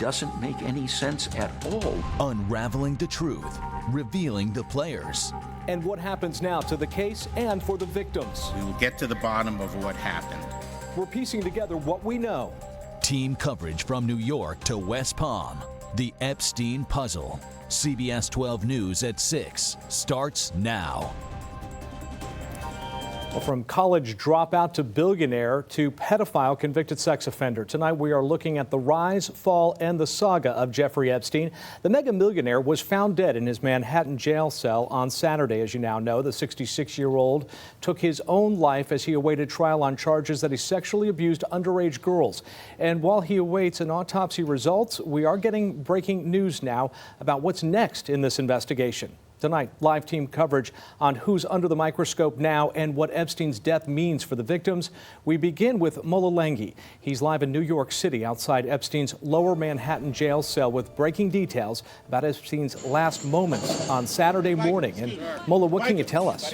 doesn't make any sense at all. Unraveling the truth, revealing the players. And what happens now to the case and for the victims. We will get to the bottom of what happened. We're piecing together what we know. Team coverage from New York to West Palm. The Epstein Puzzle. CBS 12 News at 6 starts now. Well, from college dropout to billionaire to pedophile convicted sex offender. Tonight we are looking at the rise, fall, and the saga of Jeffrey Epstein. The mega millionaire was found dead in his Manhattan jail cell on Saturday, as you now know. The 66-year-old took his own life as he awaited trial on charges that he sexually abused underage girls. And while he awaits an autopsy results, we are getting breaking news now about what's next in this investigation. Tonight, live team coverage on who's under the microscope now and what Epstein's death means for the victims. We begin with Mola Lenghi. He's live in New York City outside Epstein's lower Manhattan jail cell with breaking details about Epstein's last moments on Saturday morning. And Mola, what can you tell us?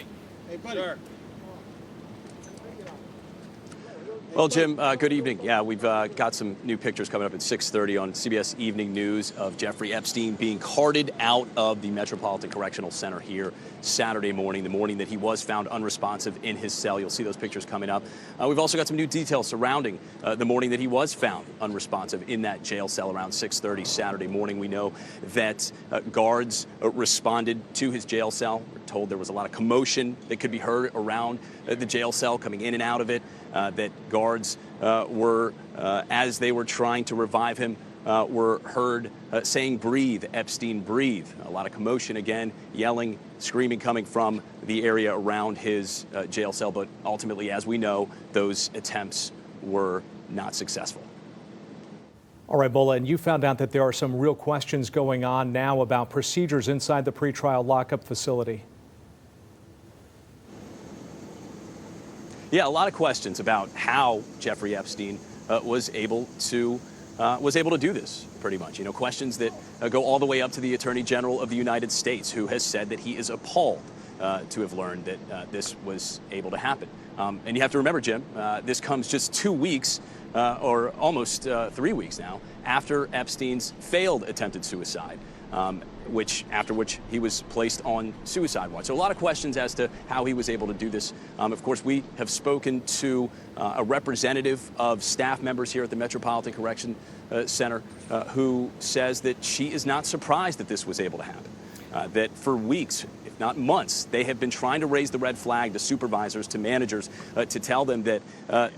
Well, Jim, good evening. Yeah, we've got some new pictures coming up at 6:30 on CBS Evening News of Jeffrey Epstein being carted out of the Metropolitan Correctional Center here Saturday morning, the morning that he was found unresponsive in his cell. You'll see those pictures coming up. We've also got some new details surrounding the morning that he was found unresponsive in that jail cell around 6:30 Saturday morning. We know that guards responded to his jail cell. We're told there was a lot of commotion that could be heard around the jail cell coming in and out of it, that guards were, as they were trying to revive him, were heard saying, "Breathe, Epstein, breathe." A lot of commotion again, yelling, screaming coming from the area around his jail cell. But ultimately, as we know, those attempts were not successful. All right, Mola, and you found out that there are some real questions going on now about procedures inside the pretrial lockup facility. Yeah, a lot of questions about how Jeffrey Epstein was able to do this, pretty much. You know, questions that go all the way up to the Attorney General of the United States, who has said that he is appalled to have learned that this was able to happen. And you have to remember, Jim, this comes just 2 weeks, or almost 3 weeks now, after Epstein's failed attempted suicide. After which he was placed on suicide watch. So a lot of questions as to how he was able to do this. Of course, we have spoken to a representative of staff members here at the Metropolitan Correction Center who says that she is not surprised that this was able to happen. That for weeks, if not months, they have been trying to raise the red flag to supervisors, to managers, to tell them that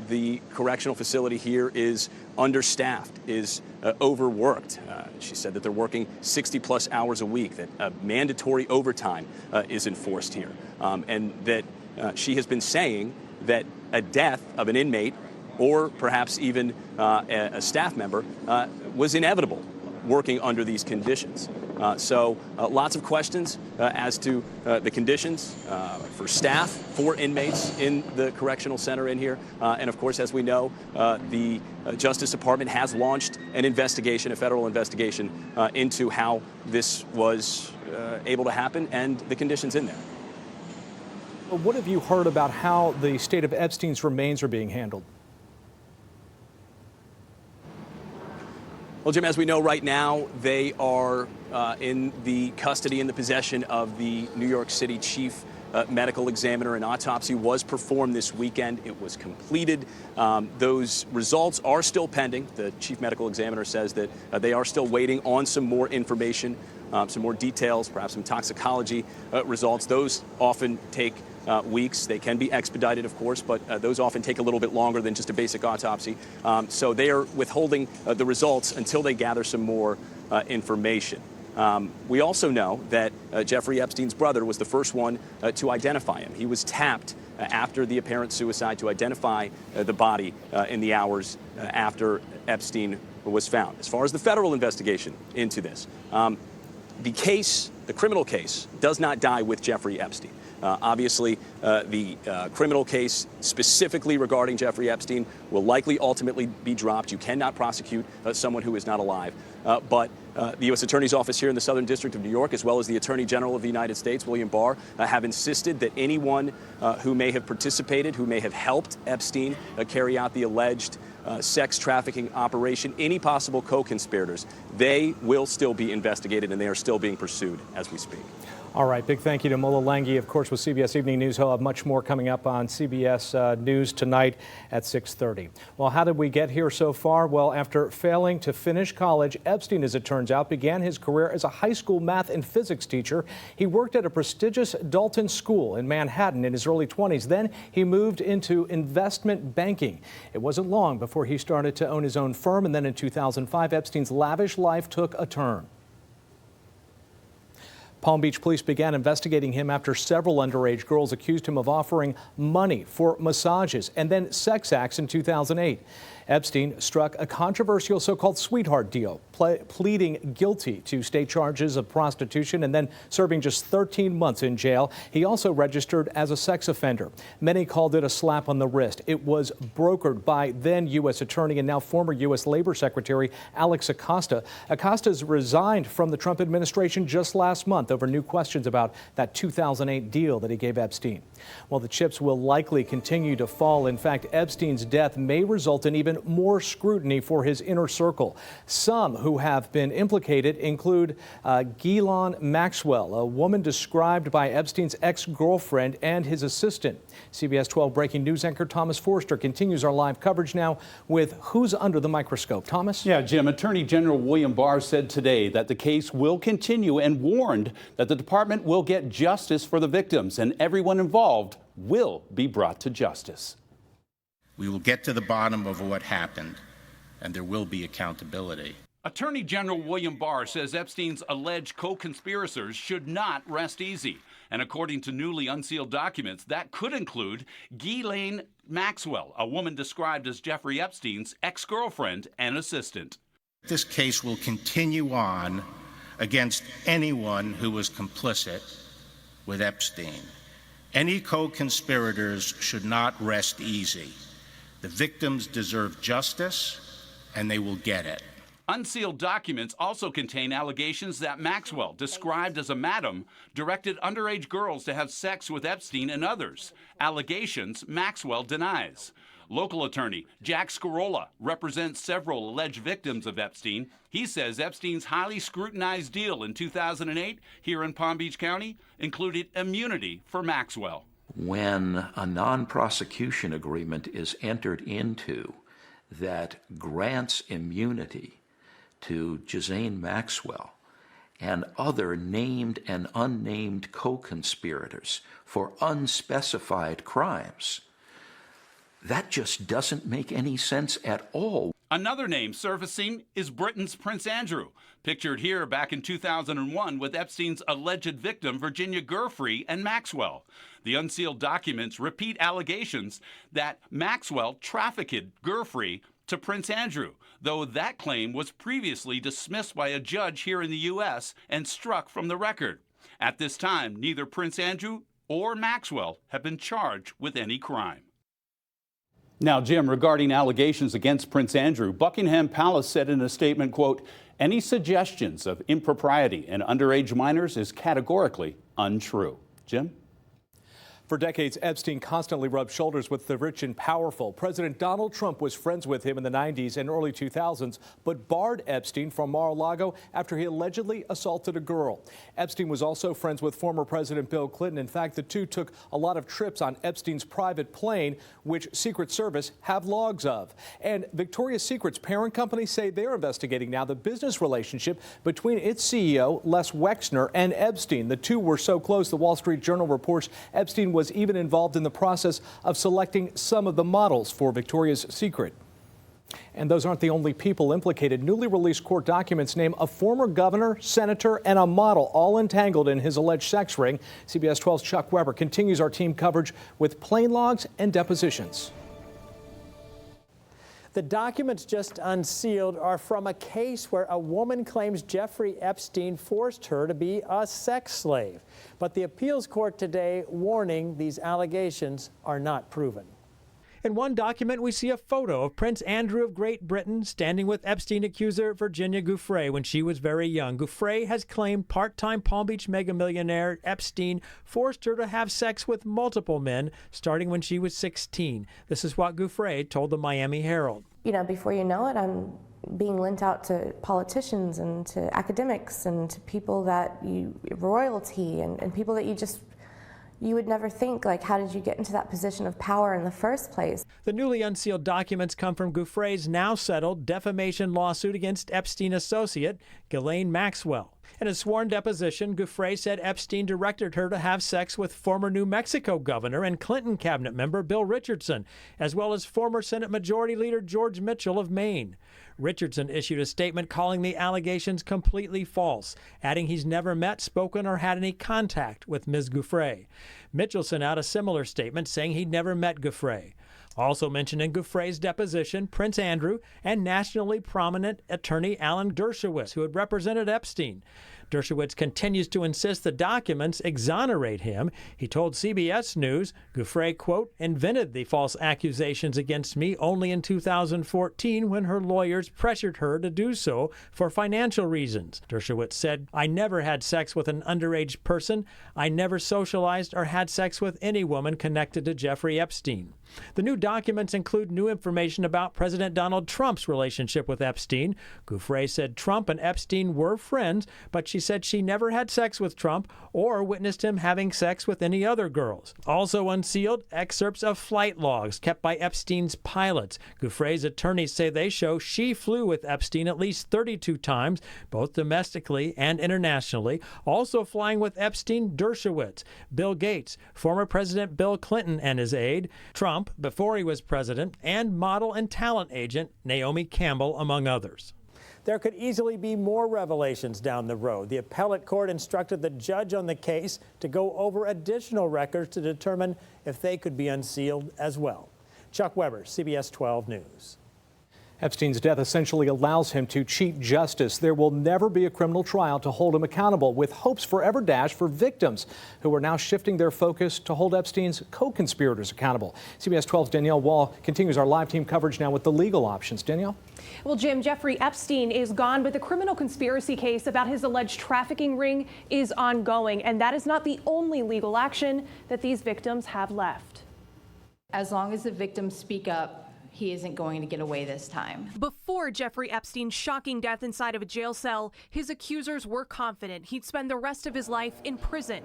the correctional facility here is understaffed, is overworked. She said that they're working 60-plus hours a week, that mandatory overtime is enforced here, and that she has been saying that a death of an inmate or perhaps even a staff member was inevitable working under these conditions. So lots of questions as to the conditions for staff, for inmates in the correctional center in here. And of course, as we know, the Justice Department has launched an investigation, a federal investigation into how this was able to happen and the conditions in there. What have you heard about how the state of Epstein's remains are being handled? Well, Jim, as we know right now, they are in the custody and the possession of the New York City chief medical examiner. An autopsy was performed this weekend. It was completed. Those results are still pending. The chief medical examiner says that they are still waiting on some more information, some more details, perhaps some toxicology results. Those often take weeks. They can be expedited, of course, but those often take a little bit longer than just a basic autopsy. So they are withholding the results until they gather some more information. We also know that Jeffrey Epstein's brother was the first one to identify him. He was tapped after the apparent suicide to identify the body in the hours after Epstein was found. As far as the federal investigation into this, the criminal case does not die with Jeffrey Epstein. Obviously, the criminal case specifically regarding Jeffrey Epstein will likely ultimately be dropped. You cannot prosecute someone who is not alive. But the U.S. Attorney's Office here in the Southern District of New York, as well as the Attorney General of the United States, William Barr, have insisted that anyone who may have participated, who may have helped Epstein carry out the alleged sex trafficking operation, any possible co-conspirators, they will still be investigated and they are still being pursued as we speak. All right, big thank you to Mola Langi, of course, with CBS Evening News. He'll have much more coming up on CBS News tonight at 6:30. Well, how did we get here so far? Well, after failing to finish college, Epstein, as it turns out, began his career as a high school math and physics teacher. He worked at a prestigious Dalton school in Manhattan in his early 20s. Then he moved into investment banking. It wasn't long before he started to own his own firm, and then in 2005, Epstein's lavish life took a turn. Palm Beach police began investigating him after several underage girls accused him of offering money for massages and then sex acts in 2008. Epstein struck a controversial so-called sweetheart deal, pleading guilty to state charges of prostitution and then serving just 13 months in jail. He also registered as a sex offender. Many called it a slap on the wrist. It was brokered by then U.S. Attorney and now former U.S. Labor Secretary Alex Acosta. Acosta's resigned from the Trump administration just last month over new questions about that 2008 deal that he gave Epstein. Well, the chips will likely continue to fall. In fact, Epstein's death may result in even more scrutiny for his inner circle. Some who have been implicated include Ghislaine Maxwell, a woman described by Epstein's ex-girlfriend and his assistant. CBS 12 breaking news anchor Thomas Forster continues our live coverage now with Who's Under the Microscope. Thomas? Yeah, Jim, Attorney General William Barr said today that the case will continue and warned that the department will get justice for the victims and everyone involved will be brought to justice. We will get to the bottom of what happened, and there will be accountability. Attorney General William Barr says Epstein's alleged co-conspirators should not rest easy. And according to newly unsealed documents, that could include Ghislaine Maxwell, a woman described as Jeffrey Epstein's ex-girlfriend and assistant. This case will continue on against anyone who was complicit with Epstein. Any co-conspirators should not rest easy. The victims deserve justice, and they will get it. Unsealed documents also contain allegations that Maxwell, described as a madam, directed underage girls to have sex with Epstein and others. Allegations Maxwell denies. Local attorney Jack Scarola represents several alleged victims of Epstein. He says Epstein's highly scrutinized deal in 2008 here in Palm Beach County included immunity for Maxwell. When a non-prosecution agreement is entered into that grants immunity to Ghislaine Maxwell and other named and unnamed co-conspirators for unspecified crimes, that just doesn't make any sense at all. Another name surfacing is Britain's Prince Andrew, pictured here back in 2001 with Epstein's alleged victim Virginia Giuffre and Maxwell. The unsealed documents repeat allegations that Maxwell trafficked Giuffre to Prince Andrew, though that claim was previously dismissed by a judge here in the U.S. and struck from the record. At this time, neither Prince Andrew or Maxwell have been charged with any crime. Now, Jim, regarding allegations against Prince Andrew, Buckingham Palace said in a statement, quote, "Any suggestions of impropriety in underage minors is categorically untrue." Jim? For decades, Epstein constantly rubbed shoulders with the rich and powerful. President Donald Trump was friends with him in the 90s and early 2000s, but barred Epstein from Mar-a-Lago after he allegedly assaulted a girl. Epstein was also friends with former President Bill Clinton. In fact, the two took a lot of trips on Epstein's private plane, which Secret Service have logs of. And Victoria's Secret's parent company say they're investigating now the business relationship between its CEO, Les Wexner, and Epstein. The two were so close, the Wall Street Journal reports Epstein was even involved in the process of selecting some of the models for Victoria's Secret. And those aren't the only people implicated. Newly released court documents name a former governor, senator, and a model all entangled in his alleged sex ring. CBS 12's Chuck Weber continues our team coverage with plane logs and depositions. The documents just unsealed are from a case where a woman claims Jeffrey Epstein forced her to be a sex slave. But the appeals court today warning these allegations are not proven. In one document, we see a photo of Prince Andrew of Great Britain standing with Epstein accuser Virginia Giuffre when she was very young. Giuffre has claimed part-time Palm Beach mega millionaire Epstein forced her to have sex with multiple men starting when she was 16. This is what Giuffre told the Miami Herald. before you know it, I'm being lent out to politicians and to academics and to people royalty and people that you would never think, like, how did you get into that position of power in the first place? The newly unsealed documents come from Gouffre's now settled defamation lawsuit against Epstein associate Ghislaine Maxwell. In a sworn deposition, Gouffre said Epstein directed her to have sex with former New Mexico governor and Clinton cabinet member Bill Richardson, as well as former Senate Majority Leader George Mitchell of Maine. Richardson issued a statement calling the allegations completely false, adding he's never met, spoken, or had any contact with Ms. Gouffre. Mitchell sent out a similar statement saying he'd never met Gouffre. Also mentioned in Gouffre's deposition, Prince Andrew and nationally prominent attorney Alan Dershowitz, who had represented Epstein. Dershowitz continues to insist the documents exonerate him. He told CBS News, Gouffre, quote, invented the false accusations against me only in 2014 when her lawyers pressured her to do so for financial reasons. Dershowitz said, I never had sex with an underage person. I never socialized or had sex with any woman connected to Jeffrey Epstein. The new documents include new information about President Donald Trump's relationship with Epstein. Gouffre said Trump and Epstein were friends, but she said she never had sex with Trump or witnessed him having sex with any other girls. Also unsealed, excerpts of flight logs kept by Epstein's pilots. Gouffre's attorneys say they show she flew with Epstein at least 32 times, both domestically and internationally, also flying with Epstein, Dershowitz, Bill Gates, former President Bill Clinton and his aide, Trump, before he was president, and model and talent agent Naomi Campbell, among others. There could easily be more revelations down the road. The appellate court instructed the judge on the case to go over additional records to determine if they could be unsealed as well. Chuck Weber, CBS 12 News. Epstein's death essentially allows him to cheat justice. There will never be a criminal trial to hold him accountable, with hopes forever dashed for victims who are now shifting their focus to hold Epstein's co-conspirators accountable. CBS 12's Danielle Wall continues our live team coverage now with the legal options. Danielle? Well, Jim, Jeffrey Epstein is gone, but the criminal conspiracy case about his alleged trafficking ring is ongoing, and that is not the only legal action that these victims have left. As long as the victims speak up, he isn't going to get away this time. Before Jeffrey Epstein's shocking death inside of a jail cell, his accusers were confident he'd spend the rest of his life in prison.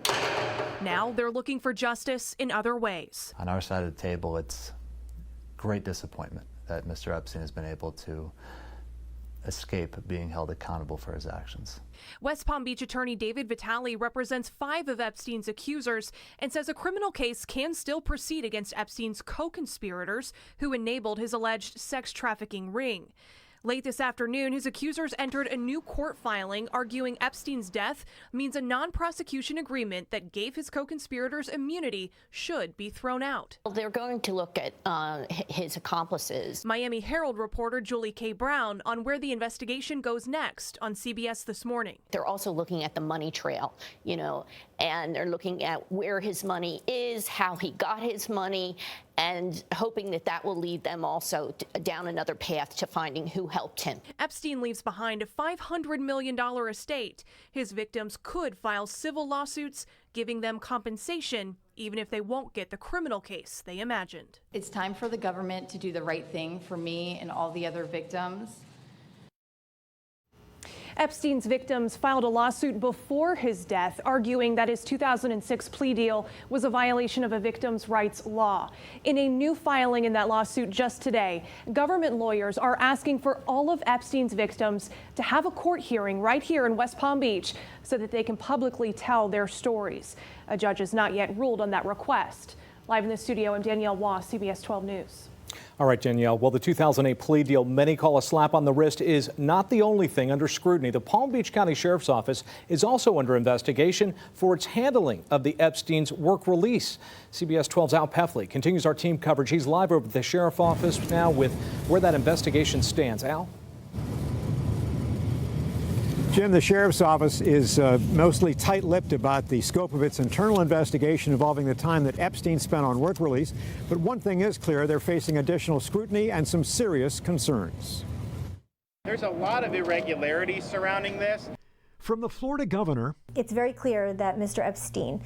Now they're looking for justice in other ways. On our side of the table, it's great disappointment that Mr. Epstein has been able to escape being held accountable for his actions. West Palm Beach attorney David Vitale represents 5 of Epstein's accusers and says a criminal case can still proceed against Epstein's co-conspirators who enabled his alleged sex trafficking ring. Late this afternoon, his accusers entered a new court filing arguing Epstein's death means a non-prosecution agreement that gave his co-conspirators immunity should be thrown out. They're going to look at his accomplices. Miami Herald reporter Julie K. Brown on where the investigation goes next on CBS This Morning. They're also looking at the money trail, and they're looking at where his money is, how he got his money, and hoping that that will lead them also down another path to finding who helped him. Epstein leaves behind a $500 million estate. His victims could file civil lawsuits, giving them compensation, even if they won't get the criminal case they imagined. It's time for the government to do the right thing for me and all the other victims. Epstein's victims filed a lawsuit before his death, arguing that his 2006 plea deal was a violation of a victim's rights law. In a new filing in that lawsuit just today, government lawyers are asking for all of Epstein's victims to have a court hearing right here in West Palm Beach so that they can publicly tell their stories. A judge has not yet ruled on that request. Live in the studio, I'm Danielle Waugh, CBS 12 News. All right, Danielle. Well, the 2008 plea deal many call a slap on the wrist is not the only thing under scrutiny. The Palm Beach County Sheriff's Office is also under investigation for its handling of the Epstein's work release. CBS 12's Al Peffley continues our team coverage. He's live over at the Sheriff's Office now with where that investigation stands. Al? Jim, the Sheriff's Office is mostly tight-lipped about the scope of its internal investigation involving the time that Epstein spent on work release. But one thing is clear, they're facing additional scrutiny and some serious concerns. There's a lot of irregularities surrounding this. From the Florida governor, it's very clear that Mr. Epstein,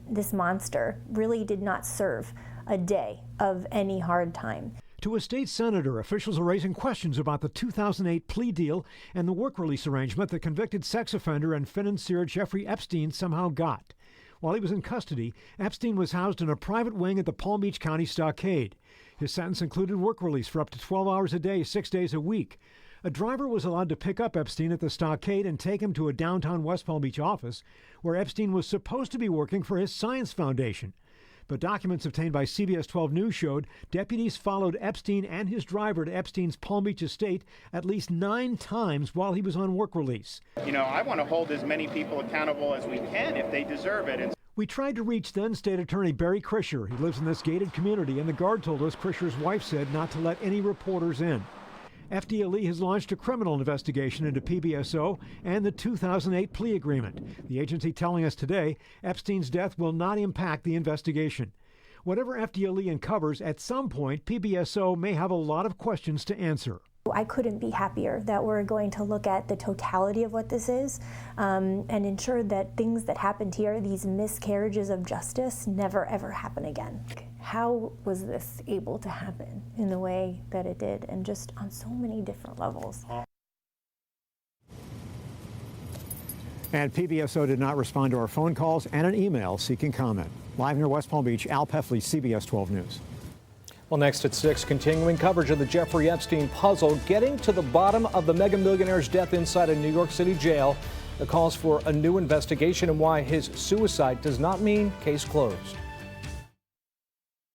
this monster, really did not serve a day of any hard time. To a state senator, officials are raising questions about the 2008 plea deal and the work release arrangement that convicted sex offender and financier Jeffrey Epstein somehow got. While he was in custody, Epstein was housed in a private wing at the Palm Beach County Stockade. His sentence included work release for up to 12 hours a day, 6 days a week. A driver was allowed to pick up Epstein at the Stockade and take him to a downtown West Palm Beach office where Epstein was supposed to be working for his science foundation. But documents obtained by CBS 12 News showed deputies followed Epstein and his driver to Epstein's Palm Beach estate at least 9 times while he was on work release. You know, I want to hold as many people accountable as we can if they deserve it. And we tried to reach then State Attorney Barry Krischer. He lives in this gated community, and the guard told us Krischer's wife said not to let any reporters in. FDLE has launched a criminal investigation into PBSO and the 2008 plea agreement. The agency telling us today Epstein's death will not impact the investigation. Whatever FDLE uncovers, at some point, PBSO may have a lot of questions to answer. I couldn't be happier that we're going to look at the totality of what this is and ensure that things that happened here, these miscarriages of justice, never ever happen again. How was this able to happen in the way that it did, and just on so many different levels? And PBSO did not respond to our phone calls and an email seeking comment. Live near West Palm Beach, Al Peffley, CBS 12 News. Well, next at 6, continuing coverage of the Jeffrey Epstein puzzle, getting to the bottom of the mega millionaire's death inside a New York City jail. The calls for a new investigation and why his suicide does not mean case closed.